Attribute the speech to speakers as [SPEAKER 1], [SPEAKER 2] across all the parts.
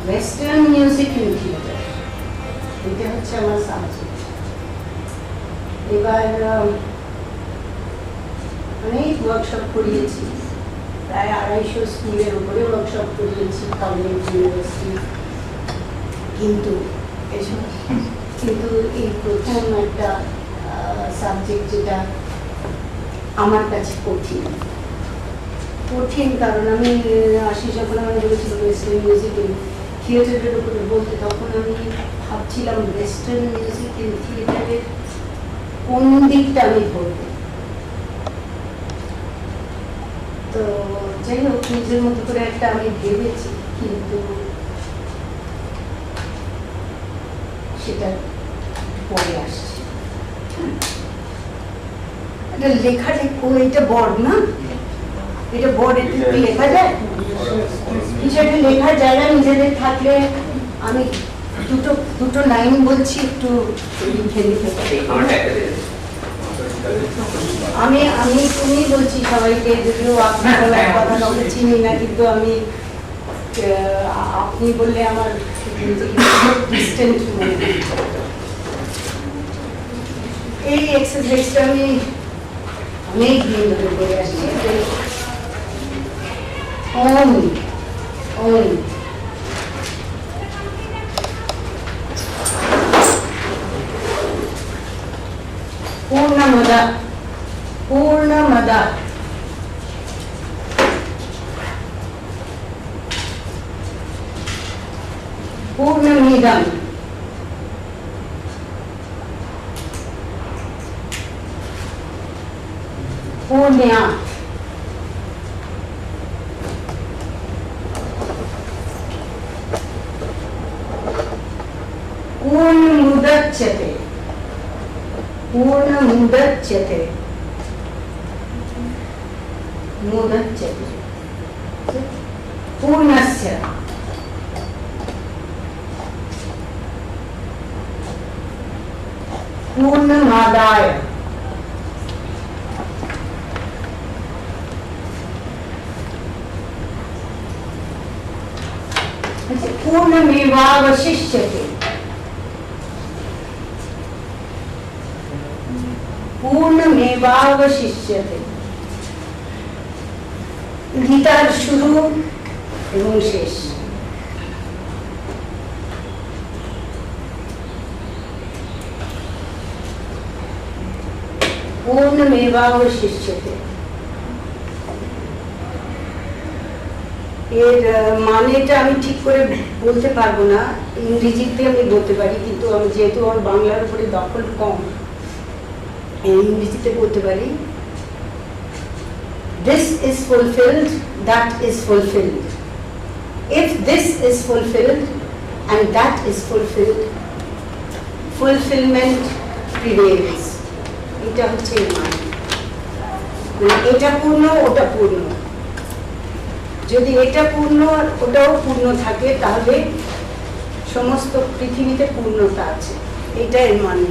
[SPEAKER 1] Western music in theatre, এটা হচ্ছে আমার সাবজেক্ট। এবার অনেক ওয়ার্কশপ করিয়েছি, প্রায় 250 স্কুলের উপরে ওয়ার্কশপ করিয়েছি, কলেজ, ইউনিভার্সিটি। কিন্তু এই প্রথম একটা সাবজেক্ট যেটা আমার কাছে কঠিন, কারণ আমি আশিস যখন আমার বলেছিল ওয়েস্টার্ন মিউজিক ইন থিয়েটারের উপরে বলতে, তখন আমি ভাবছিলাম ওয়েস্টার্ন মিউজিক ইন থিয়েটারের কোন দিকটা আমি ধরবো। তো যাই হোক, নিজের মতো করে একটা আমি ভেবেছি, কিন্তু সেটা পরে আসছে। এটা লেখাটা এটা বড় না, এটা বড়, এটা লেখা যায়, কিছু একটা লেখার জায়গা নিজেদের থাকলে। আমি দুটো লাইন বলছি, একটু লিখে নিতে পারি। আমি তুমি বলছি সবাইকে, যদিও আপনার কথা কাউকে চিনি না, কিন্তু আমি আপনি বললে আমার ডিস্টেন্ট মনে হয়। এই এক্সারসাইজটা আমি অনেক দিন ধরে করে আসছি। ওম ওম পূর্ণমদ পূর্ণমদ पूर्णमिदं पूर्णात् पूर्णमुदच्यते पूर्णमुदच्यते मुदच्यते पूर्णस्य पूर्णमादाय पूर्णमेवावशिष्यते पूर्णमेवावशिष्यते गीतार शुरू एवं शेष पूर्णमेवावशिष्यते এর মানেটা আমি ঠিক করে বলতে পারবো না, ইংরেজিতে আমি বলতে পারি, কিন্তু আমি যেহেতু আমার বাংলার উপরে দখল কম, ইংরেজিতে বলতে পারি। This is fulfilled, that is fulfilled. If this is fulfilled and that is fulfilled, fulfillment prevails. এটা হচ্ছে মানে এটা পূর্ণ, ওটা পূর্ণ। যদি এটা পূর্ণ আর ওটাও পূর্ণ থাকে, তাহলে সমস্ত পৃথিবীতে পূর্ণতা আছে, এটাই মানে।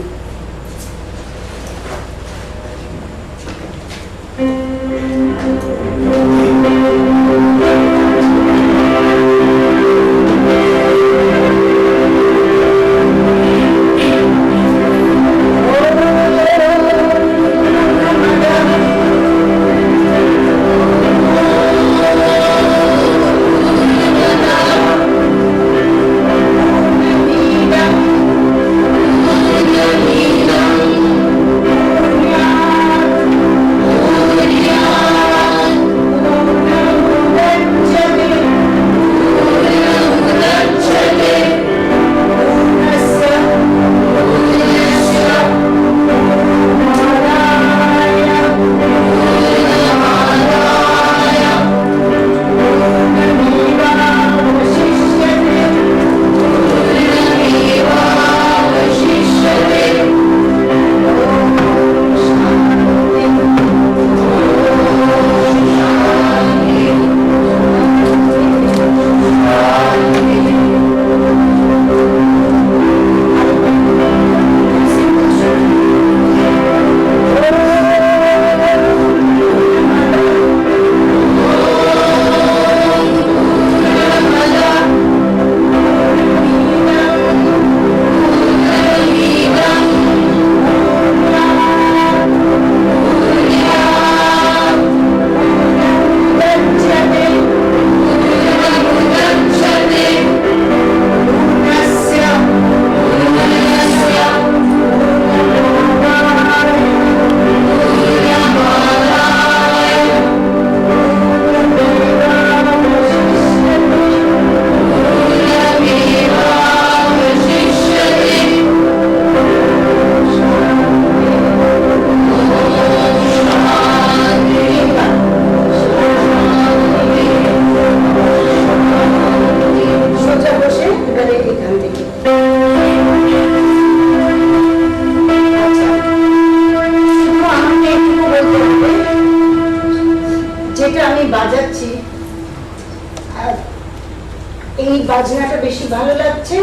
[SPEAKER 1] এই বাজনাটা বেশি ভালো লাগছে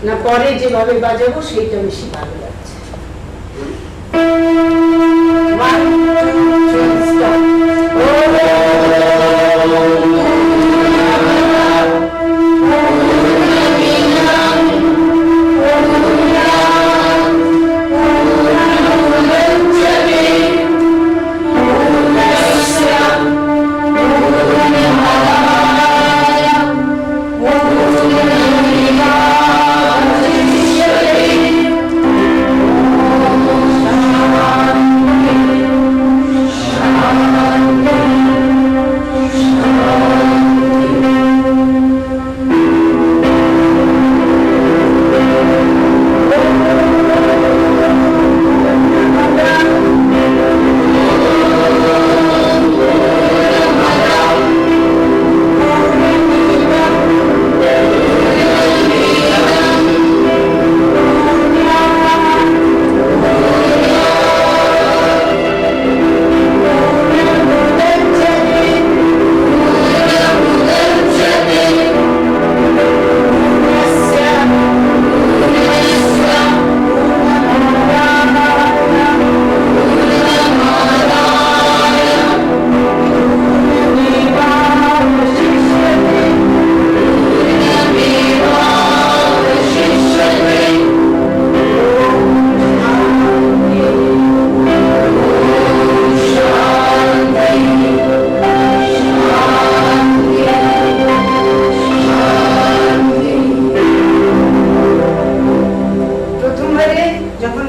[SPEAKER 1] না পরে যেভাবে বাজাবো সেইটা বেশি ভালো লাগছে? One, two, three, stop.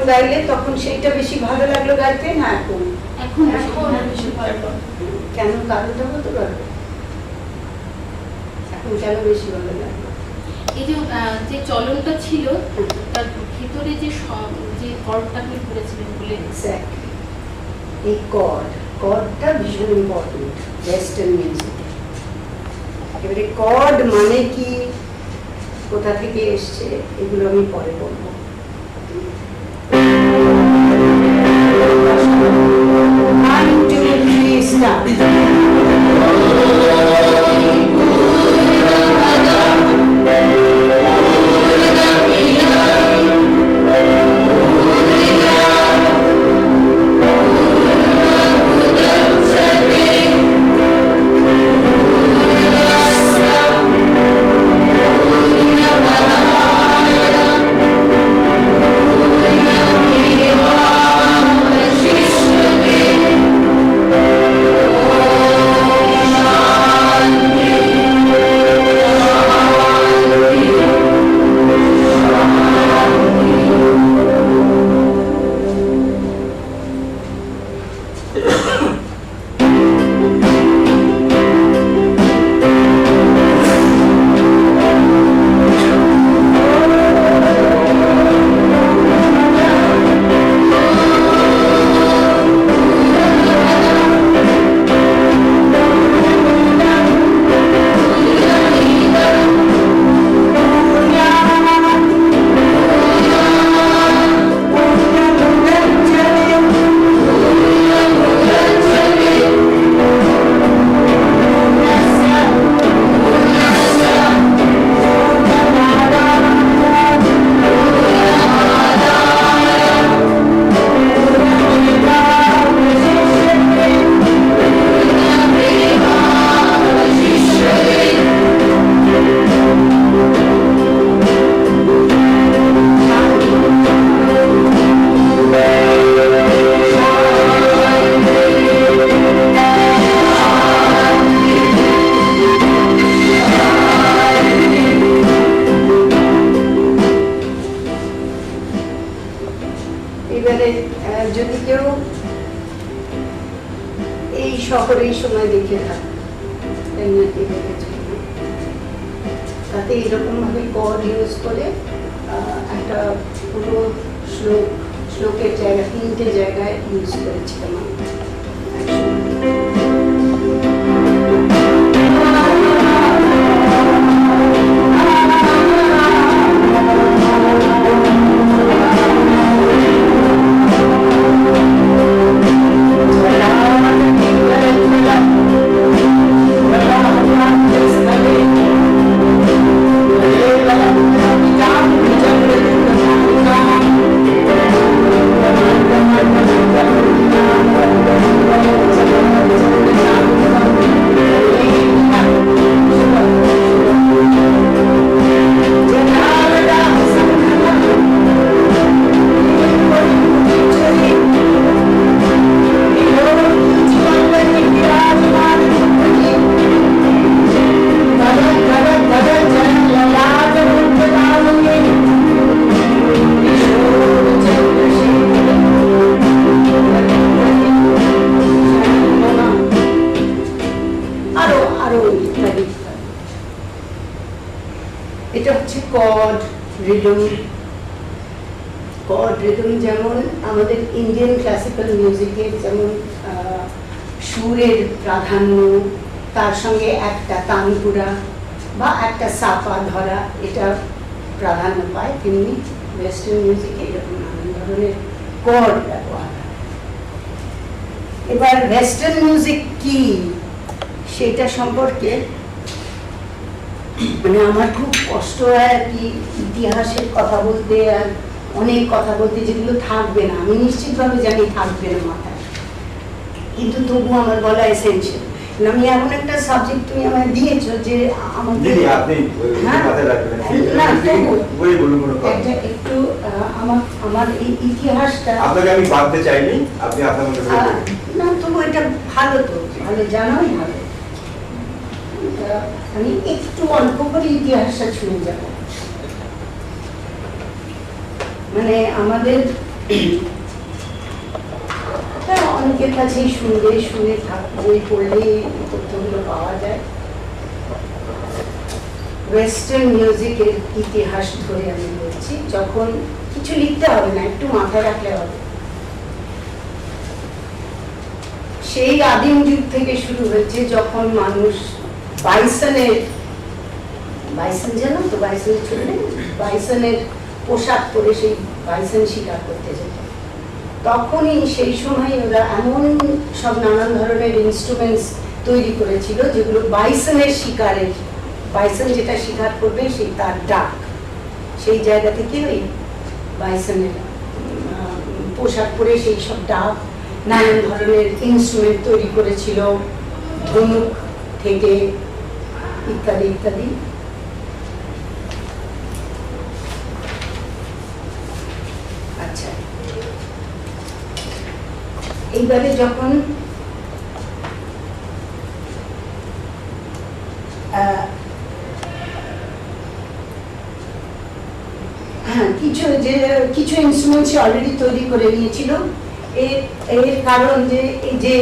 [SPEAKER 1] গাইলে তখন সেইটা বেশি ভালো লাগলো গাইতে না এখন?
[SPEAKER 2] এখন বেশি ভালো লাগে।
[SPEAKER 1] কেন কারণটা বলতে পারবে? এখন কেন বেশি ভালো লাগলো?
[SPEAKER 2] এই যে চলনটা ছিল তার ভিতরে যে কর্ডটা আপনি করেছিলেন বলে
[SPEAKER 1] এই কর্ডটা ভীষণ ইম্পর্টেন্ট ওয়েস্টার্ন মিউজিকে। এবারে কর্ড মানে কি, কোথা থেকে এসছে, এগুলো আমি পরে বলবো। One, two, three, start. যদি কেউ এই শহরে এই সময় দেখে থাকে তাতে এরকম ভাবে কর্ড ইউজ করে একটা পুরো শ্লোকের জায়গা 3টে জায়গায় ইউজ করেছিলাম আমি। এটা হচ্ছে কর্ড রিদম, যেমন আমাদের ইন্ডিয়ান ক্লাসিক্যাল মিউজিকের যেমন সুরের প্রাধান্য, তার সঙ্গে একটা তানপুরা বা একটা সাপা ধরা এটা প্রাধান্য পায়, তেমনি ওয়েস্টার্ন মিউজিকে এরকম নানান ধরনের কর্ড ব্যবহার হয়। এবার ওয়েস্টার্ন মিউজিক কি সেটা সম্পর্কে মানে আমার খুব কষ্ট হয় আর কি, ইতিহাসের কথা বলতে আর অনেক কথা বলতে, যেগুলো থাকবে না, আমি নিশ্চিতভাবে জানি থাকবে না মাথায়, কিন্তু তবু আমার বলা এসেনশিয়াল। আমি এমন একটা সাবজেক্ট তুমি আমায় দিয়েছো যে আমাকে একটু আমার এই ইতিহাসটা
[SPEAKER 3] আপনাকে আমি বাঁধতে চাইনি, আপনি আপনার মতো
[SPEAKER 1] না, তবু এটা ভালো, তো ভালো জানাই ভালো। আমি একটু অল্প করে ইতিহাসটা ছুঁয়ে যাব। মানে আমাদের অনেকের কাছেই শুনে বই পড়লে তথ্যগুলো পাওয়া যায়। ওয়েস্টার্ন মিউজিকের ইতিহাস ধরে আমি বলছি, যখন কিছু লিখতে হবে না, একটু মাথায় রাখলে হবে। সেই আদিম যুগ থেকে শুরু হয়েছে, যখন মানুষ বাইসন জানো তো, বাইসনের ছবি, বাইসনের পোশাক পরে সেই বাইসন শিকার করতে যেত। তখনই সেই সময় ওরা এমন সব নানান ধরনের ইনস্ট্রুমেন্টস তৈরি করেছিল যেগুলো বাইসনের শিকারের, বাইসন যেটা শিকার করবে সেই তার ডাক, সেই জায়গা থেকে ওই বাইসনের পোশাক পরে সেই সব ডাক, নানান ধরনের ইনস্ট্রুমেন্ট তৈরি করেছিল, ধনুক থেকে ইত্যাদি ইত্যাদি। আচ্ছা, এইবারে যখন কিছু ইনস্ট্রুমেন্টস অলরেডি তৈরি করে নিয়েছিল। এর কারণ যে এই যে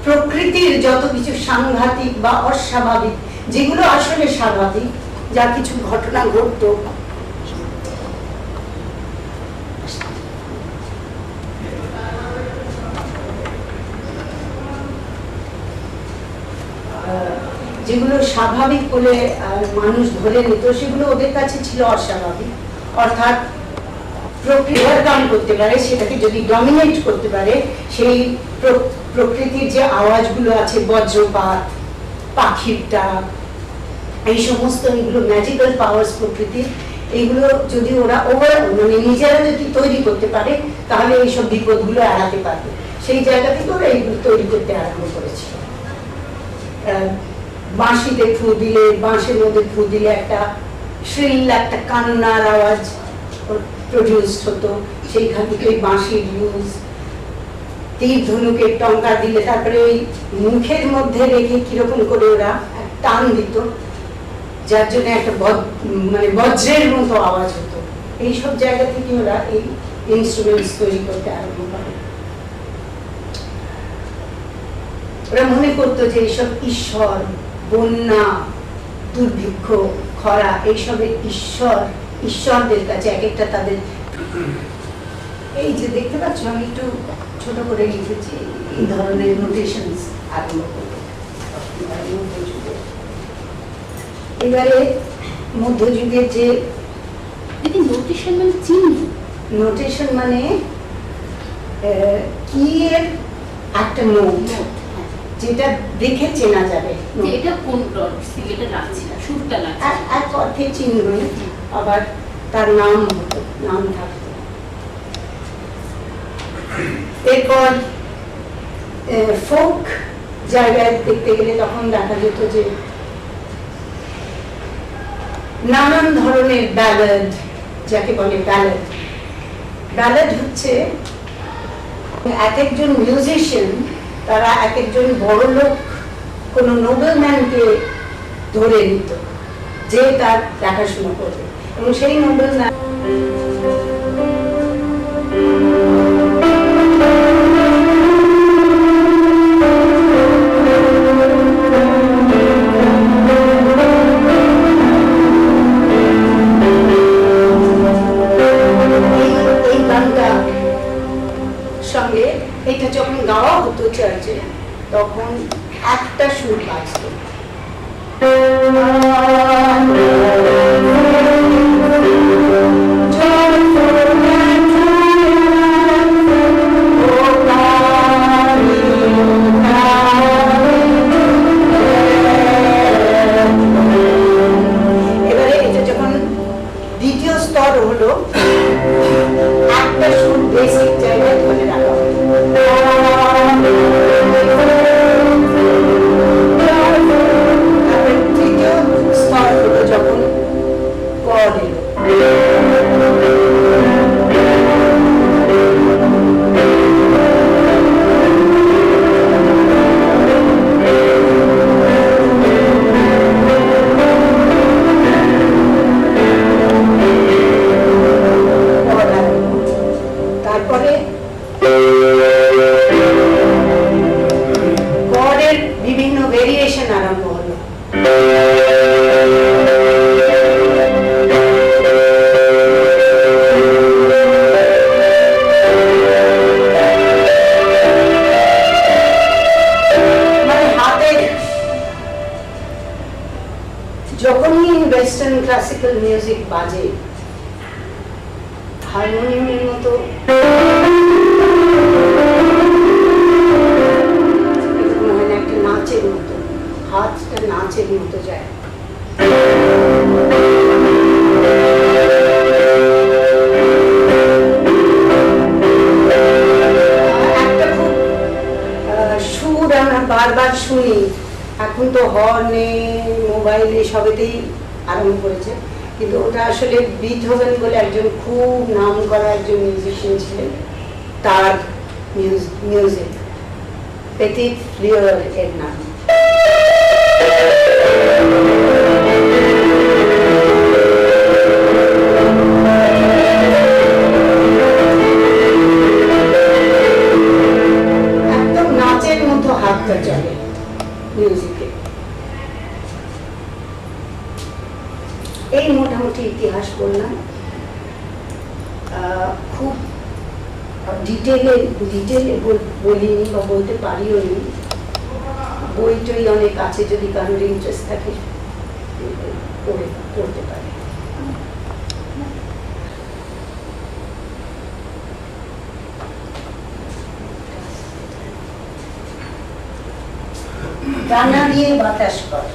[SPEAKER 1] প্রকৃতির যত কিছু সাংঘাতিক বা অস্বাভাবিক, যেগুলো আসলে স্বাভাবিক, যা কিছু ঘটনা ঘটতো, যেগুলো স্বাভাবিক বলে মানুষ ধরে নিত, সেগুলো ওদের কাছে ছিল অস্বাভাবিক। অর্থাৎ প্রকৃতির করতে পারে, সেটাকে যদি ডমিনেট করতে পারে, সেই প্রকৃতির যে আওয়াজগুলো আছে, বজ্রপাত, পাখির ডাক, এই সমস্ত এগুলো ম্যাজিক্যাল পাওয়ার্স প্রকৃতির, এইগুলো যদি ওরা মানে নিজেরা যদি তৈরি করতে পারে, তাহলে এইসব বিপদগুলো এড়াতে পারবে। সেই জায়গা থেকে ওরা এইগুলো তৈরি করতে আরম্ভ করেছিল। বাঁশিতে ফু দিলে, বাঁশের মধ্যে ফু দিলে একটা শ্রিল, একটা কান্নার আওয়াজ প্রডিউসড হতো, সেইখান থেকে ওই বাঁশির ইউজ। তীর ধনুকের টঙ্কা দিলে তারপরে ওই মুখের মধ্যে রেখে কিরকম করে ওরা টান দিত, যার জন্য একটা মানে বজ্রের মতো আওয়াজ হতো। এইসব জায়গা থেকে ওরা এই ইনস্ট্রুমেন্টস তৈরি করতে আরম্ভ করে। ওরা মনে করতো যে এইসব ঈশ্বর, বন্যা, দুর্ভিক্ষ, খরা, এইসবের ঈশ্বরদের কাছে এক একটা তাদের, এই যে দেখতে পাচ্ছ আমি একটু ছোট করে লিখেছি, এই ধরনের নোটেশনস আরম্ভ করবো। এবারে মধ্যযুগের যে
[SPEAKER 2] নোটেশন মানে চিহ্ন,
[SPEAKER 1] নোটেশন মানে কি এর একটা নোট, যেটা দেখে চেনা যাবে
[SPEAKER 2] এটা কোন সিলেটে লাগছে না, সুরটা লাগছে,
[SPEAKER 1] এক অর্থে চিহ্ন, আবার তার নাম হতো, নাম থাকতো। এরপর ফোক জায়গায় দেখতে গেলে তখন দেখা যেত যে নানান ধরনের ব্যালাড, যাকে বলে ব্যালাড হচ্ছে এক একজন মিউজিশিয়ান, তারা এক একজন বড় লোক, কোনো নোবেলম্যানকে ধরে নিত যে তার দেখাশোনা করবে, এবং সেই নোবেলম্যান আসতো। এবারে এটা যখন দ্বিতীয় স্তর হলো, একটা সুর বেসিক জায়গায় ধরে রাখা হলো। তারপরে তৃতীয় স্তর হলো যখন কর্ড এলো। তারপরে কর্ডের বিভিন্ন ভেরিয়েশন আরম্ভ হলো। মানে হাতে যখনই ওয়েস্টার্ন ক্লাসিক্যাল মিউজিক বাজে, হারমোনিয়ামের মতো মানে একটা নাচের মতো, হাতটা নাচের মতো যায়। একটা খুব সুর আমরা বারবার শুনি, এখন তো হর্নে, মোবাইলে সবেতেই আরম্ভ করেছে, কিন্তু ওটা আসলে বিথোভেন বলে একজন খুব নাম করা একজন মিউজিশিয়ান ছিলেন, তার মিউজিক পেটিট ফ্লিওর এর নাম। একদম নাচের মতো হাতটা চলে মিউজিকে। এই মোটামুটি ইতিহাস বললাম, খুব ডিটেলে বলিনি বা বলতে পারিও নি। বই টই অনেক আছে, যদি কারোর ইন্টারেস্ট থাকে পড়তে পারে। ডানা দিয়ে বাতাস কর।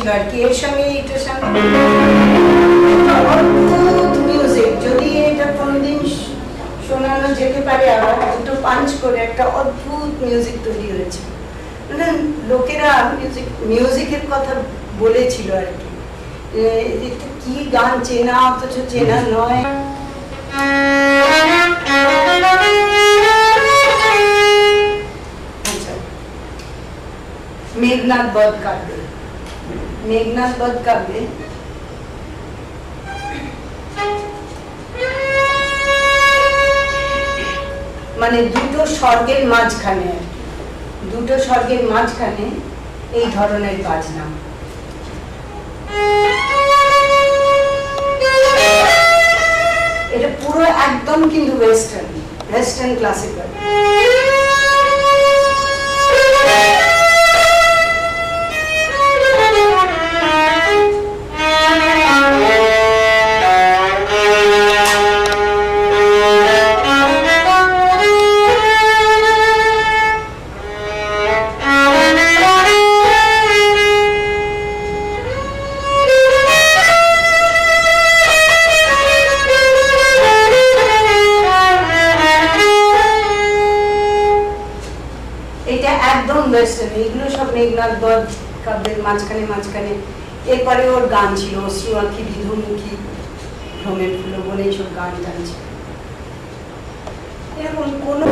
[SPEAKER 1] ছিল আর কি, এর সঙ্গে এটার সঙ্গে একটা অদ্ভুত মিউজিক, যদি এটা কোনোদিন শোনানো যেতে পারে আবার দুটো পাঞ্চ করে একটা অদ্ভুত মিউজিক তৈরি হয়েছে। মানে লোকেরা মিউজিকের কথা বলেছিল আর কি, এটা কি গান চেনা অথচ চেনা নয়। আচ্ছা, মেঘনাদ বধ কাব্যে, মেঘনাদ বধ কাব্যে মানে দুটো স্বর্গের মাঝখানে, দুটো স্বর্গের মাঝখানে এই ধরনের বাজনা। এটা পুরো একদম কিন্তু ওয়েস্টার্ন ক্লাসিক্যাল। এগুলো সব মেঘনাদ বধ কাব্যের মাঝখানে। এরপরে ওর গান ছিল অশ্রু আঁখি বিধুমুখী ভ্রমের ফুল বলে এইসব গান ছিল। এরকম কোনো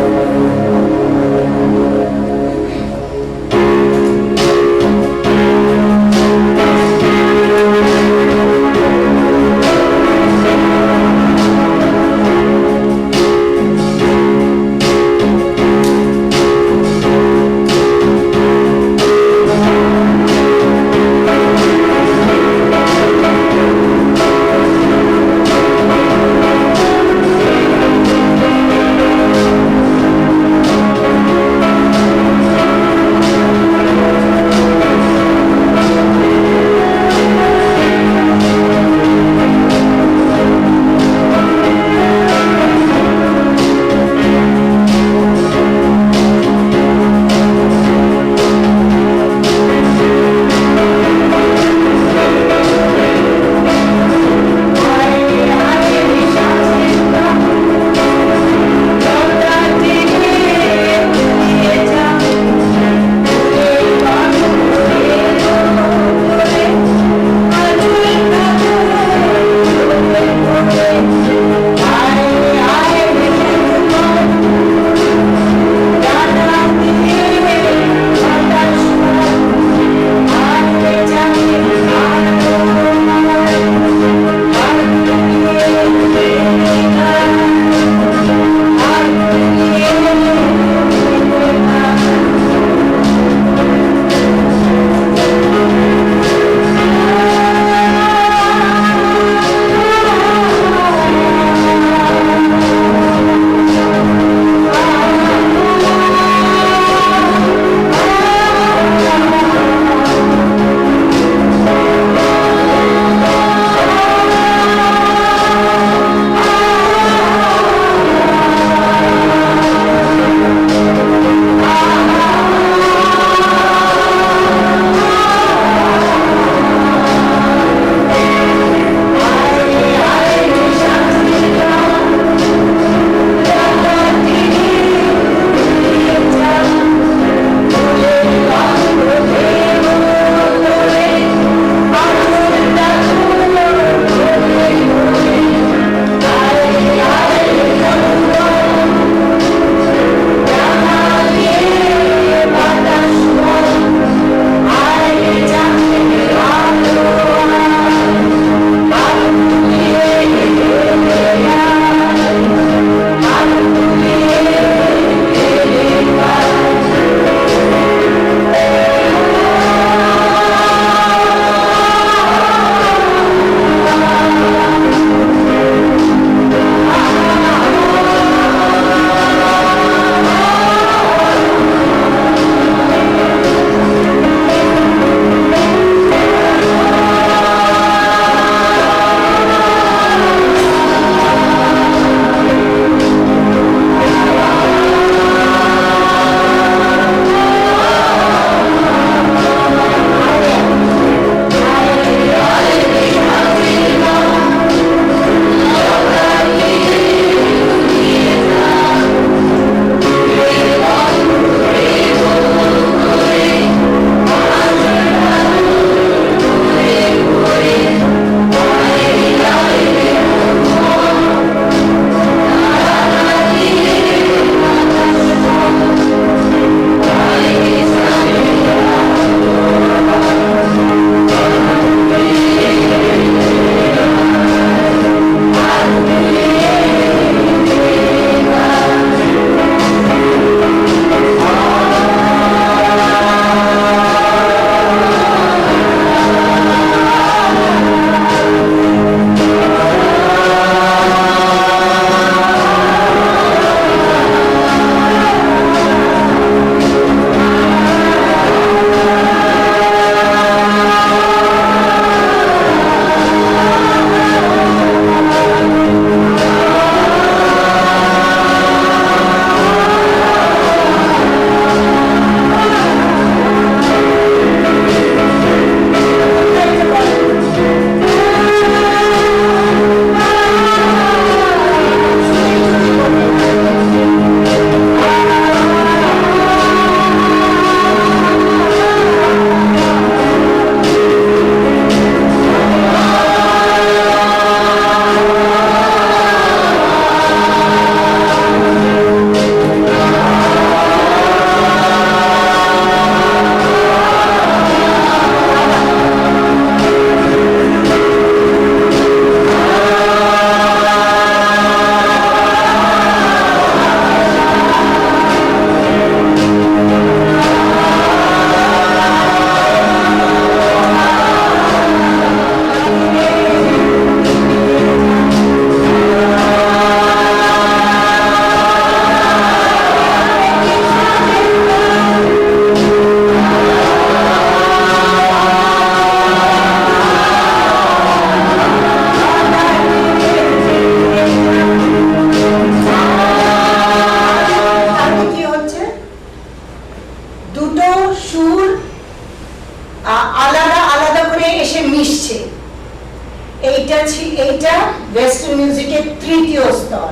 [SPEAKER 1] বলেছি এইটা ওয়েস্টার্ন মিউজিকের তৃতীয় স্তর,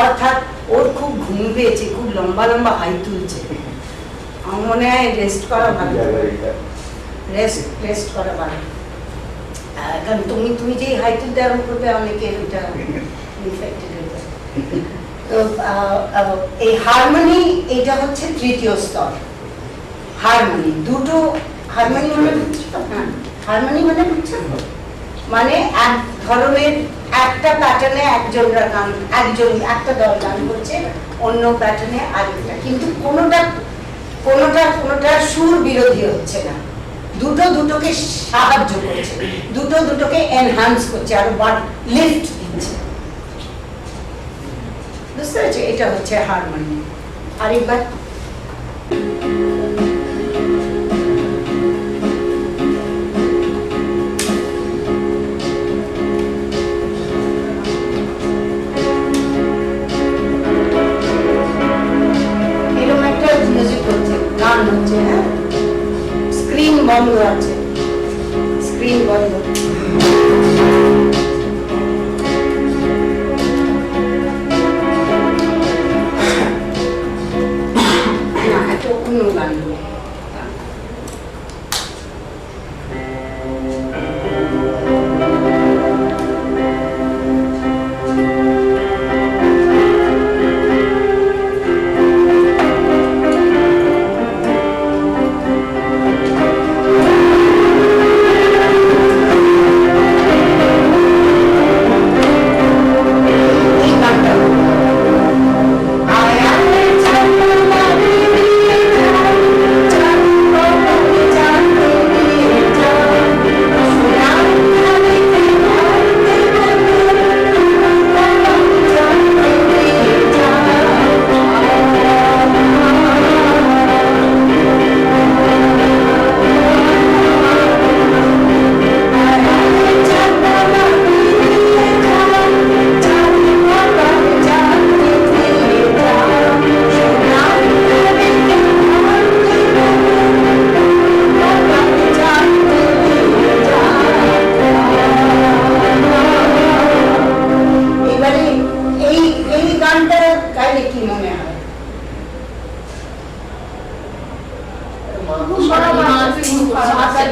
[SPEAKER 1] অর্থাৎ ওর খুব ঘুম পেয়েছে, খুব লম্বা লম্বা হাই তুলছে। আমার মনে হয় রেস্ট করা ভালো, রেস্ট করা ভালো। কারণ তুমি যে হাই তুলতে আরম্ভ করবে অনেকের ওটা ইনফেক্টেড হয়ে যাবে। তো এই হারমোনি, এটা হচ্ছে তৃতীয় স্তর। হারমোনি দুটো, হারমোনি মানে বুঝছো? হ্যাঁ, হারমোনি মানে বুঝছো? মানে এক ধরনের একটা প্যাটার্নে একজনরা গান, একটা দল গান করছে, অন্য প্যাটার্নে আরেকটা, কিন্তু কোনোটা সুর বিরোধী হচ্ছে না, দুটোকে সাহায্য করছে, দুটোকে এনহ্যান্স করছে, আরো লিফট দিচ্ছে। বুঝতে পেরেছো? এটা হচ্ছে হারমোনি। আরেকবার এরকম একটা মিউজিক হচ্ছে, গান হচ্ছে, হ্যাঁ, স্ক্রিন বন্ধ আছে, স্ক্রিন বন্ধ। না, এটা অন্য গান।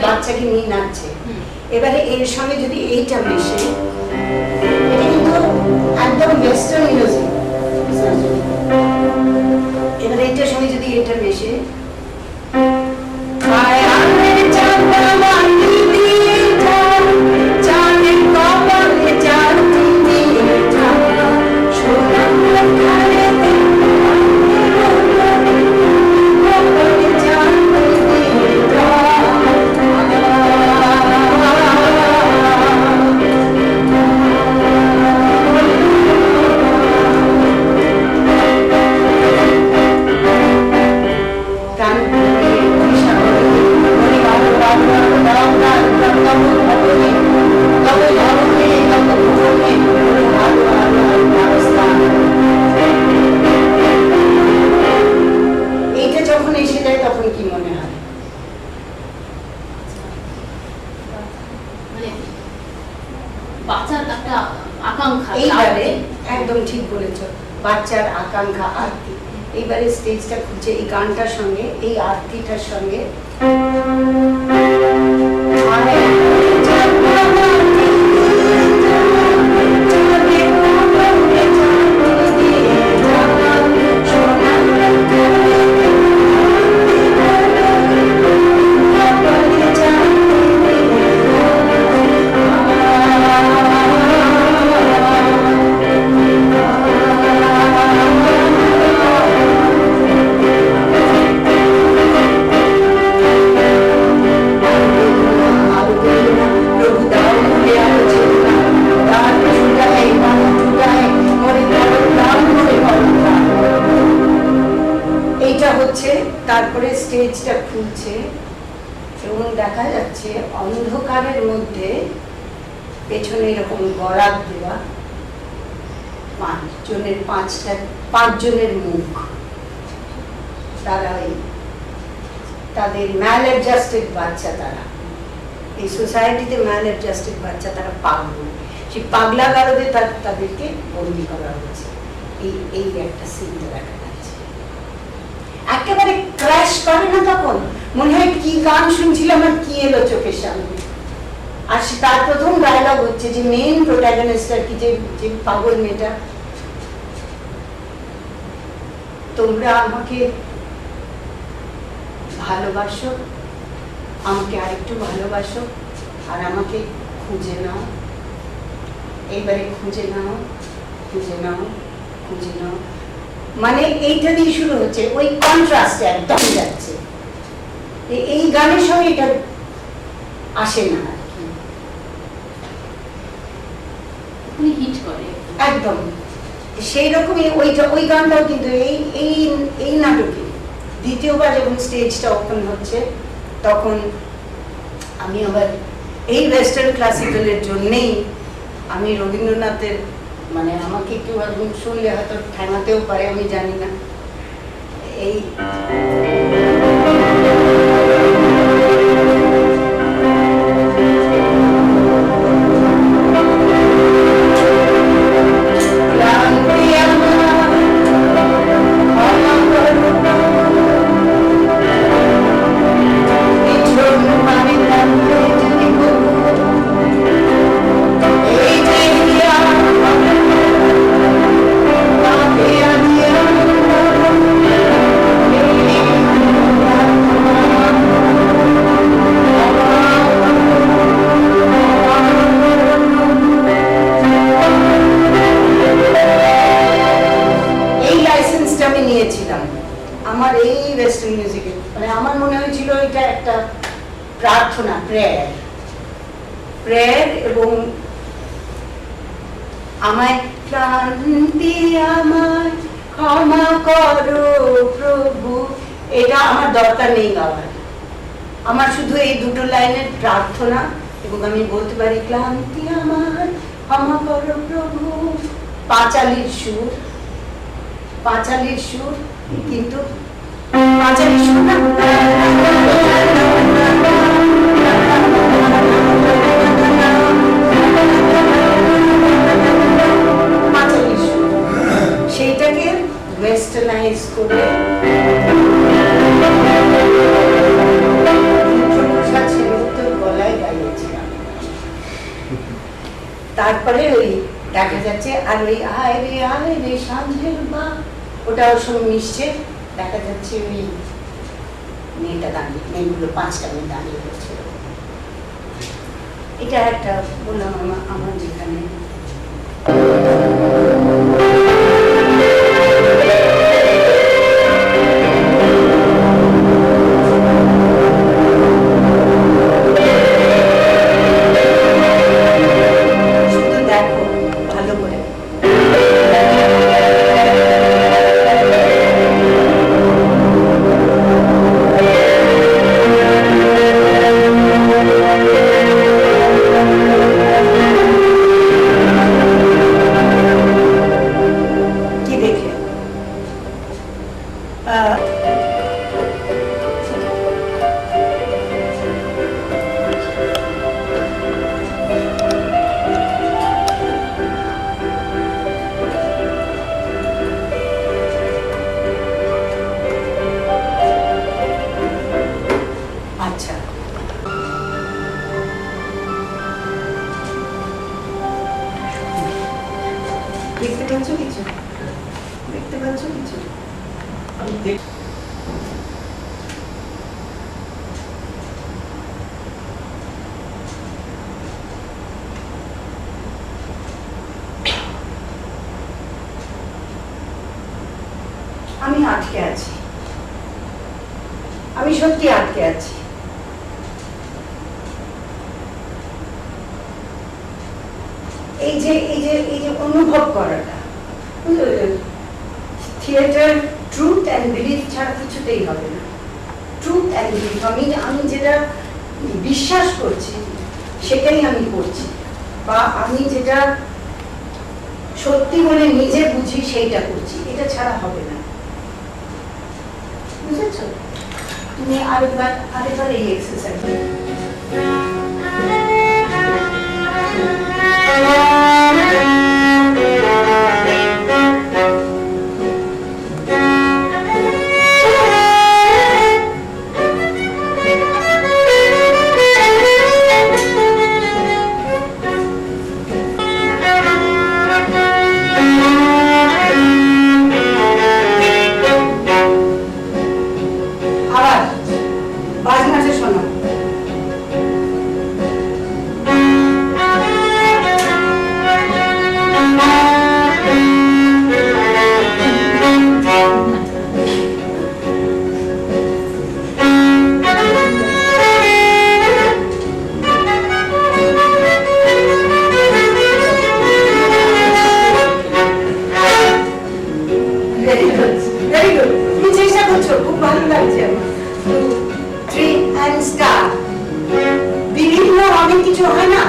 [SPEAKER 1] বাচ্চাকে নিয়ে নাচছে। এবারে এর সঙ্গে যদি এইটা মেশে, এটা কিন্তু একদম ওয়েস্টার্ন মিউজিক, এবারে এটার সঙ্গে যদি এটা মেশে, একদম ঠিক বলেছো, বাচ্চার আকাঙ্ক্ষা, আরতি। এইবারে স্টেজটা খুঁজছে এই গানটার সঙ্গে, এই আরতিটার সঙ্গে। তারপরে স্টেজটা খুলছে এবং দেখা যাচ্ছে অন্ধকারের মধ্যে পেছনে এরকম গরাদ দেওয়া পাঁচজনের মুখ, তারা তাদের ম্যাল অ্যাডজাস্টেড বাচ্চা, তারা এই সোসাইটিতে ম্যাল অ্যাডজাস্টেড বাচ্চা, তারা পাগল। সেই পাগলা গারদে তাদেরকে বন্দি করা হয়েছে। এই একটা সিন দেখা যাচ্ছে, একেবারে ক্র্যাশ করে না, তখন মনে হয় কি গান শুনছিলাম আর কি এলো চোখের সামনে। আর তার প্রথম ডায়লগ হচ্ছে যে মেইন প্রোটাগনিস্ট আর কি, যে পাগল মেয়েটা, তোমরা আমাকে ভালোবাসো, আমাকে আরেকটু ভালোবাসো, আর আমাকে খুঁজে নাও, এইবারে খুঁজে নাও, খুঁজে নাও, খুঁজে নাও। মানে এইটা দিয়ে শুরু হচ্ছে, ওই কন্ট্রাস্ট একদম যাচ্ছে। এই গানের সঙ্গে এটা আসে না আর কি,
[SPEAKER 2] হিট করে
[SPEAKER 1] একদম সেই রকমই। ওই গানটাও কিন্তু এই নাটকে দ্বিতীয়বার যখন স্টেজটা ওপেন হচ্ছে, তখন আমি আবার এই ওয়েস্টার্ন ক্লাসিক্যালের জন্যেই আমি রবীন্দ্রনাথের, মানে আমাকে কেউ একদম শুনলে হয়তো ঠেঙাতেও পারে, আমি জানি না, এই আমার এই ওয়েস্টার্ন মিউজিকে, মানে আমার মনে হয়েছিল এটা একটা প্রার্থনা, প্রেয়ার, এবং আমায় ক্লান্তি আমায় ক্ষমা করো প্রভু, এটা আমার দরকার নেই গাওয়ার, আমার শুধু এই দুটো লাইনের প্রার্থনা, এবং আমি বলতে পারি ক্লান্তি আমার ক্ষমা করো প্রভু। পাঁচালির সুর, কিন্তু পাঁচালির সুর না, পাঁচালির সুর, সেইটাকে ওয়েস্টার্নাইজ করে গলায় গাইয়েছিলাম। তারপরে ওই দেখা যাচ্ছে, আর ওই আয় রে সাঁঝের বা, ওটা ওর সঙ্গে মিশছে, দেখা যাচ্ছে ওই মেয়েটা দাঁড়িয়ে, মেয়েগুলো 5টা মেয়ে দাঁড়িয়ে রয়েছে। এটা একটা বললাম আমার যেখানে দেখতে পাচ্ছ কিছু? আমি আটকে আছি, আমি সত্যি আটকে আছি। এই যে অনুভব করাটা, থিয়েটার ট্রুথ অ্যান্ড বিলিফ ছাড়া কিছুতেই হবে না। ট্রুথ অ্যান্ড বিলিফ, আমি যেটা বিশ্বাস করছি সেটাই আমি করছি, বা আমি যেটা সত্যি বলে নিজে বুঝি সেইটা করছি, এটা ছাড়া হবে না। বুঝেছ? তুমি আরেকবার এই এক্সারসাইজ স্টার বিভিন্ন অনেক কিছু হয় না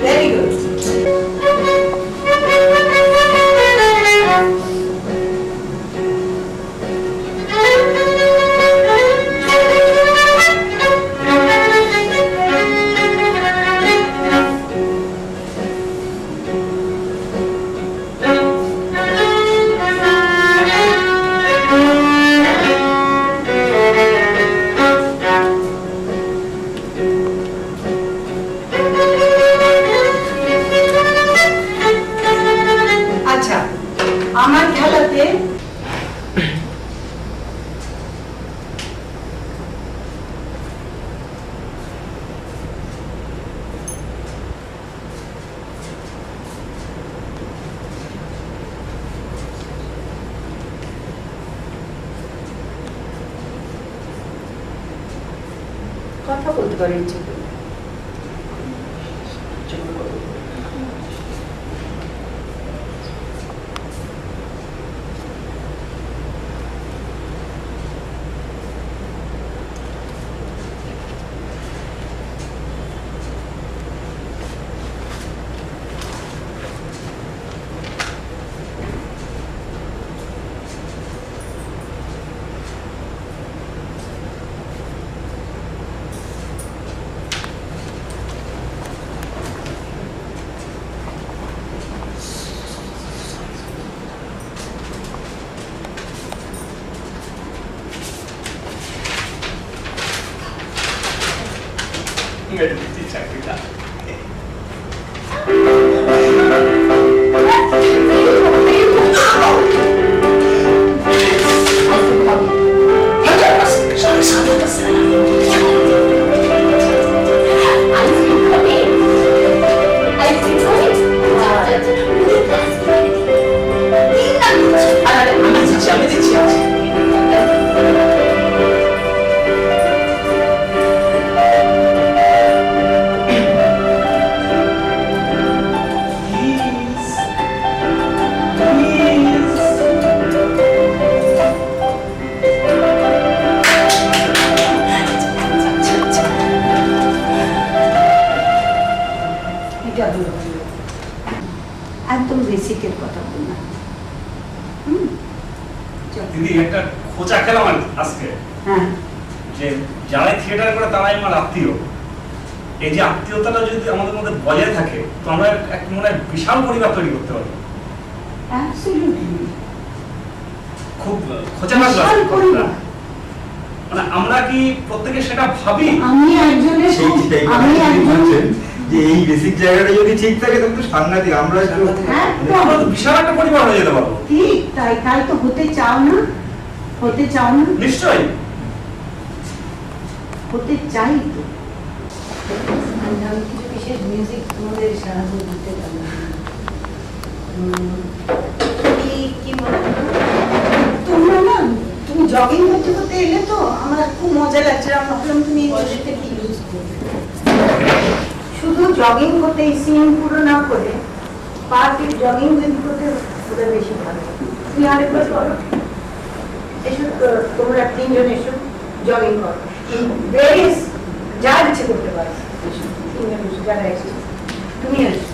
[SPEAKER 1] ভেরি গুড আচ্ছা আমার খেলাতে কথা বলতে পারি ইচ্ছে করলে।
[SPEAKER 4] চাকরিটা আমি দিচ্ছি
[SPEAKER 1] এটা হলো একদম বেসিকের কথা বললাম চল।
[SPEAKER 4] দিদি একটা খোঁচা খেলাম আজকে
[SPEAKER 1] হ্যাঁ
[SPEAKER 4] যে যারা থিয়েটার করে তারাই আমার আত্মীয়। এই যে আত্মীয়তাটা যদি আমাদের মধ্যে বজায় থাকে তো আমরা এক মনে বিশাল পরিবার তৈরি করতে পারবো।
[SPEAKER 1] অ্যাবসলিউটলি
[SPEAKER 4] খুব খোঁচা লাগলো
[SPEAKER 1] বিশাল পরিবার।
[SPEAKER 4] মানে আমরা কি প্রত্যেকে সেটা ভাবি?
[SPEAKER 1] আমি একজনের
[SPEAKER 3] সেইটাই
[SPEAKER 1] আমি একজন
[SPEAKER 3] বলছেন যে এই বেসিক জায়গাটা যদি ঠিক থাকে তাহলে তো সাংঘাতিক আমরা একটু
[SPEAKER 1] হ্যাঁ
[SPEAKER 4] আমরা তো বিশাল একটা পরিবার হয়ে যেতে পারবো।
[SPEAKER 1] ঠিক তাই তাই তো হতে চাও না হতে চাও না
[SPEAKER 4] নিশ্চয়ই
[SPEAKER 1] হতে চাই তো
[SPEAKER 5] আমি কিছু বিশেষ মিউজিক তোমাদের সাহায্য করতে পারি কি মনে করো?
[SPEAKER 1] তোমরা না তুমি জগিং করতে করতে এলে তো আমার খুব মজা লাগছে আমি ভাবলাম তুমি
[SPEAKER 5] পয়সাটা কি ইউজ করবে?
[SPEAKER 1] শুধু জগিং করতে সিন পুরো না করে পার্কে জগিং যদি করতে ওটা বেশি ভালো তুমি আরেকবার করো এসো তোমরা তিনজন এসো জগিং করো ভেরিয়াস যা ইচ্ছে করতে পারো এসো তিনজন এসো যারা এসো তুমি এসো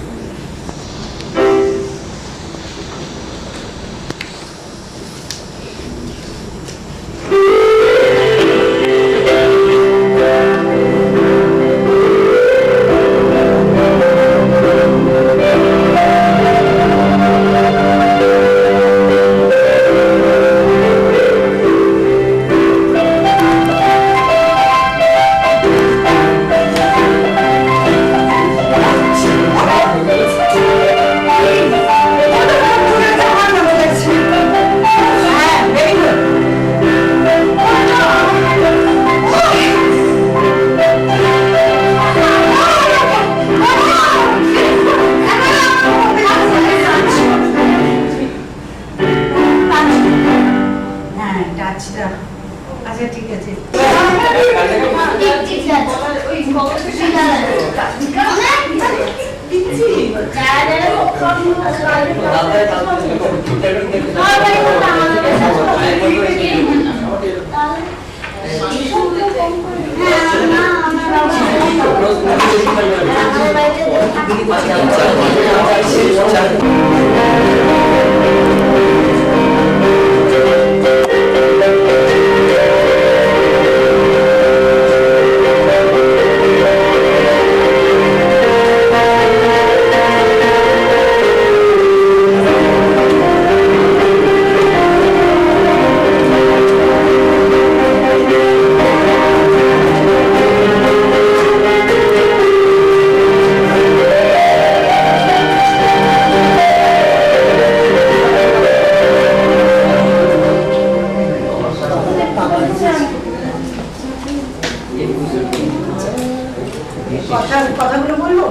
[SPEAKER 1] কথাগুলো বলবো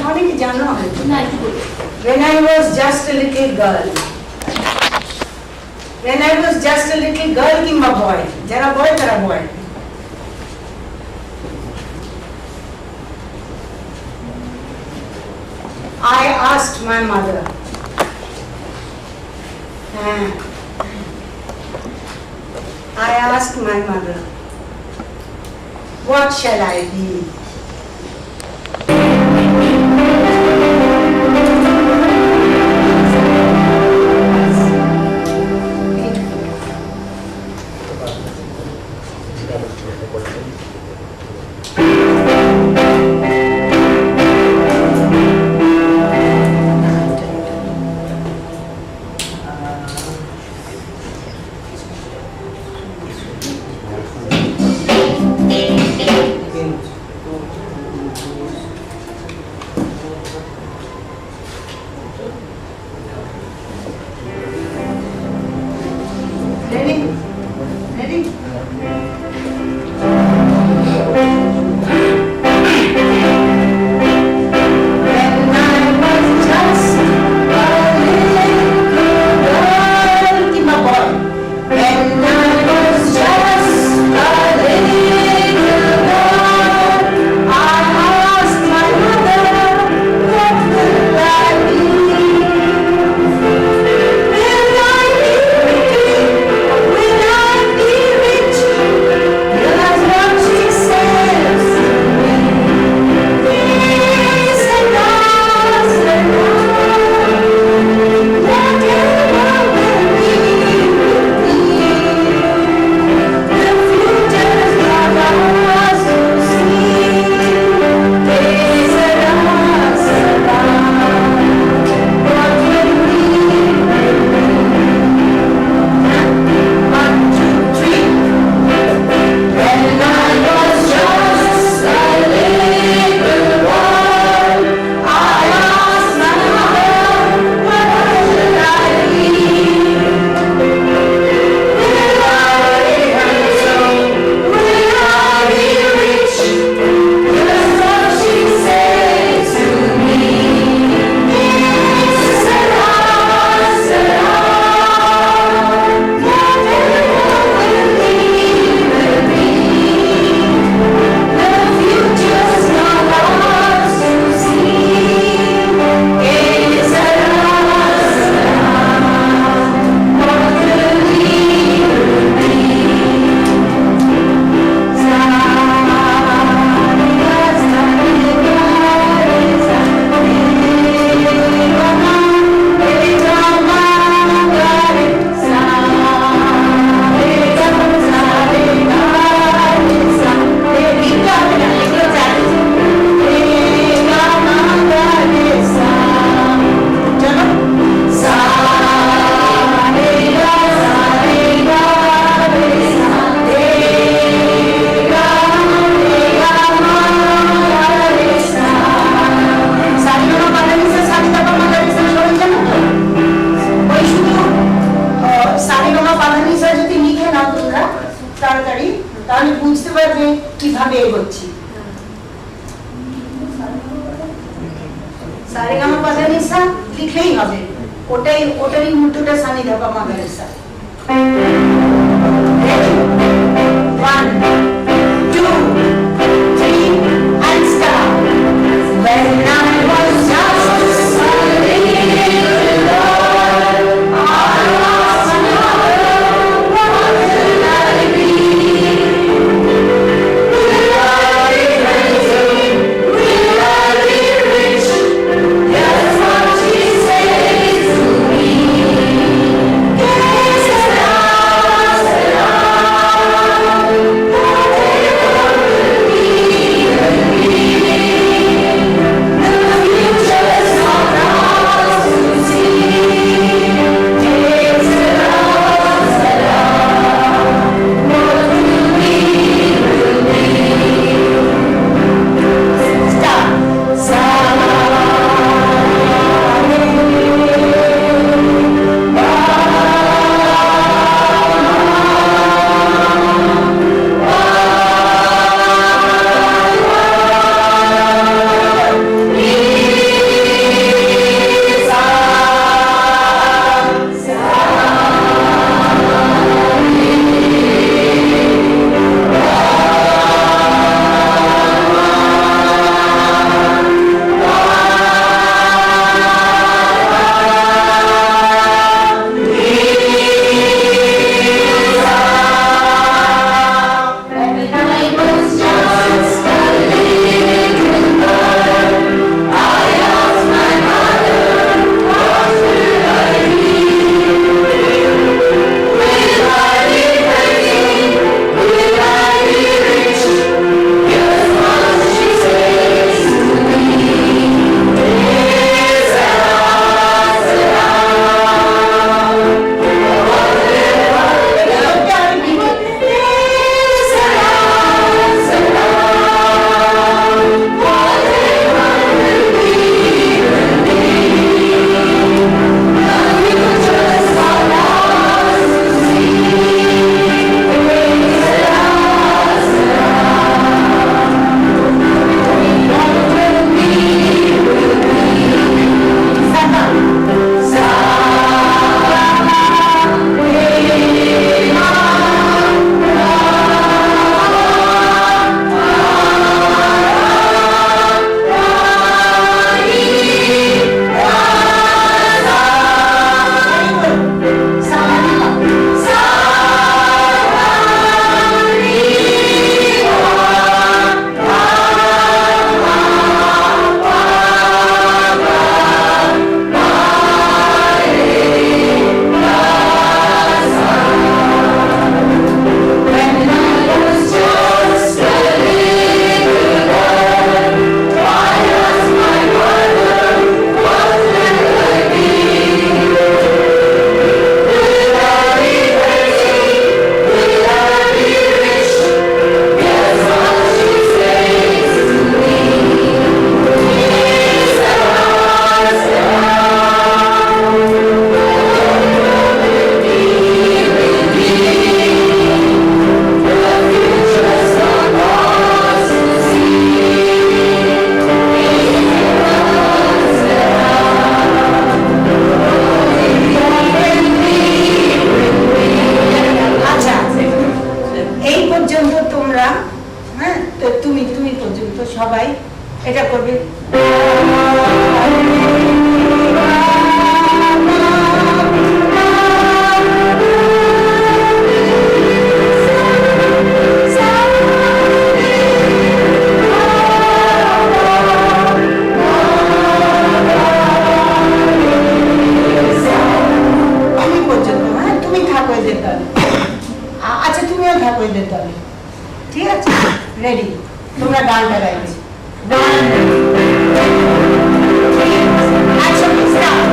[SPEAKER 1] অনেকে জানো হয়তো।
[SPEAKER 2] না একটু বলুন।
[SPEAKER 1] When I was just a little girl, when I was just a little girl কিংবা boy, যারা boy তারা boy, I asked my mother, I asked my mother, what shall I be? Ready? Ready? When I was just a little girl, keep my boy. When I was just a little girl, I asked my mother, what will I be? Will I be pretty? Will I be rich? That's what she says to me. Yes, and us and whatever will be with me. The future's not ours to see. Days and us around. What will we one, two, three. When I was just a little boy, I asked my mother, what should I be? Will I be handsome? Will I be rich? That's what she said to me. Yes, and us around. Whatever will be with me. The future's not ours to see. It's us around. What will we be? তাড়াতাড়ি তাহলে বুঝতে পারবে কিভাবে এগোচ্ছি। সারেগামা পাধানিসা লিখলেই হবে, ওটারই উল্টোটা Sunny Dhapa মাগারেসা। One, two, three, and start. When I was just a little গানটা গাইছে। একসঙ্গে start.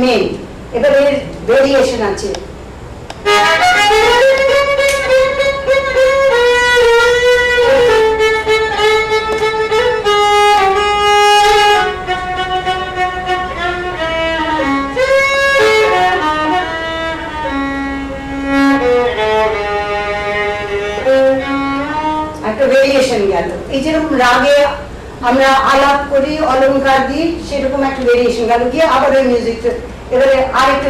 [SPEAKER 1] মেন, এবারে ভেরিয়েশন আছে। গেল। এই যেরকম রাগে আমরা আলাপ করি, অলংকার দিই, সেরকম একটা ভেরিয়েশন গেল, গিয়ে আবার ওই মিউজিকটা, এবারে আরেকটা